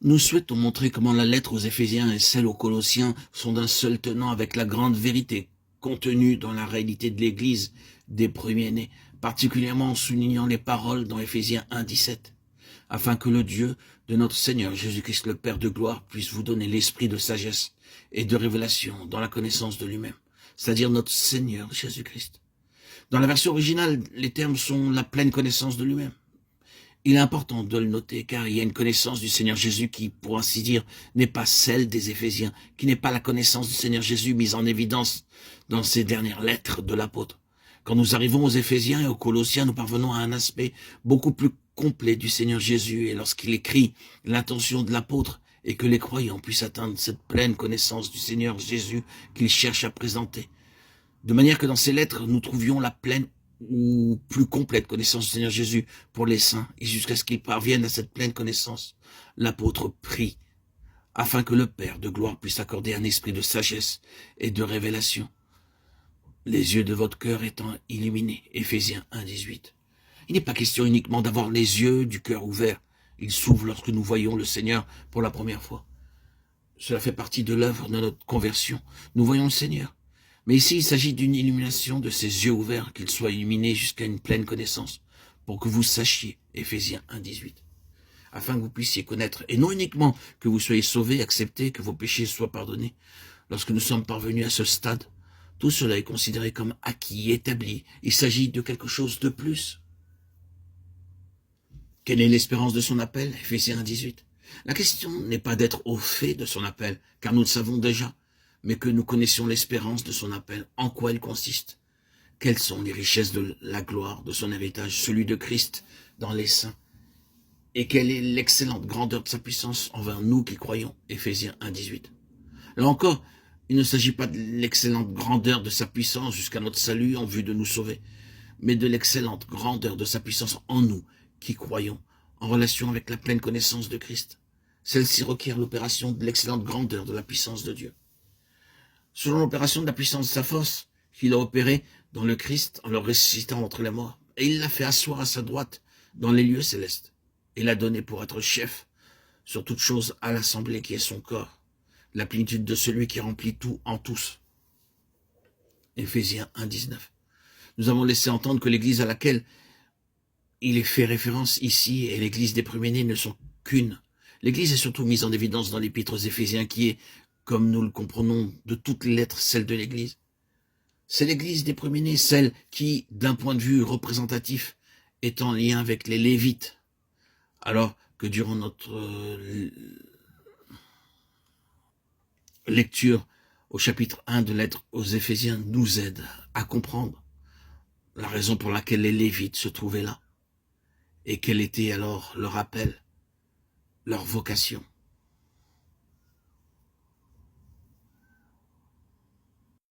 Nous souhaitons montrer comment la lettre aux Éphésiens et celle aux Colossiens sont d'un seul tenant avec la grande vérité contenue dans la réalité de l'Église des premiers-nés, particulièrement en soulignant les paroles dans Éphésiens 1,17, afin que le Dieu de notre Seigneur Jésus-Christ, le Père de gloire, puisse vous donner l'esprit de sagesse et de révélation dans la connaissance de lui-même, c'est-à-dire notre Seigneur Jésus-Christ. Dans la version originale, les termes sont la pleine connaissance de lui-même. Il est important de le noter car il y a une connaissance du Seigneur Jésus qui, pour ainsi dire, n'est pas celle des Éphésiens, qui n'est pas la connaissance du Seigneur Jésus mise en évidence dans ces dernières lettres de l'apôtre. Quand nous arrivons aux Éphésiens et aux Colossiens, nous parvenons à un aspect beaucoup plus complet du Seigneur Jésus, et lorsqu'il écrit, l'intention de l'apôtre est que les croyants puissent atteindre cette pleine connaissance du Seigneur Jésus qu'il cherche à présenter. De manière que dans ces lettres, nous trouvions la pleine ou plus complète connaissance du Seigneur Jésus pour les saints, et jusqu'à ce qu'ils parviennent à cette pleine connaissance, l'apôtre prie, afin que le Père de gloire puisse accorder un esprit de sagesse et de révélation, les yeux de votre cœur étant illuminés. Éphésiens 1,18. Il n'est pas question uniquement d'avoir les yeux du cœur ouverts, ils s'ouvrent lorsque nous voyons le Seigneur pour la première fois. Cela fait partie de l'œuvre de notre conversion. Nous voyons le Seigneur. Mais ici, il s'agit d'une illumination de ses yeux ouverts, qu'ils soient illuminés jusqu'à une pleine connaissance, pour que vous sachiez, Éphésiens 1,18, afin que vous puissiez connaître, et non uniquement que vous soyez sauvés, acceptés, que vos péchés soient pardonnés. Lorsque nous sommes parvenus à ce stade, tout cela est considéré comme acquis, établi. Il s'agit de quelque chose de plus. Quelle est l'espérance de son appel? Éphésiens 1,18. La question n'est pas d'être au fait de son appel, car nous le savons déjà, mais que nous connaissions l'espérance de son appel, en quoi elle consiste. Quelles sont les richesses de la gloire de son héritage, celui de Christ dans les saints, et quelle est l'excellente grandeur de sa puissance envers nous qui croyons, Éphésiens 1,18. Là encore, il ne s'agit pas de l'excellente grandeur de sa puissance jusqu'à notre salut en vue de nous sauver, mais de l'excellente grandeur de sa puissance en nous qui croyons, en relation avec la pleine connaissance de Christ. Celle-ci requiert l'opération de l'excellente grandeur de la puissance de Dieu. Selon l'opération de la puissance de sa force, qu'il a opérée dans le Christ en le ressuscitant entre les morts, et il l'a fait asseoir à sa droite dans les lieux célestes, et l'a donné pour être chef sur toute chose à l'assemblée qui est son corps, la plénitude de celui qui remplit tout en tous. Éphésiens 1,19. Nous avons laissé entendre que l'église à laquelle il est fait référence ici et l'église des premiers-nés ne sont qu'une. L'église est surtout mise en évidence dans l'épître aux Éphésiens qui est, comme nous le comprenons de toutes les lettres, celle de l'église. C'est l'église des premiers-nés, celle qui, d'un point de vue représentatif, est en lien avec les Lévites, alors que durant notre lecture au chapitre 1 de lettre aux Éphésiens nous aide à comprendre la raison pour laquelle les Lévites se trouvaient là, et quel était alors leur appel, leur vocation.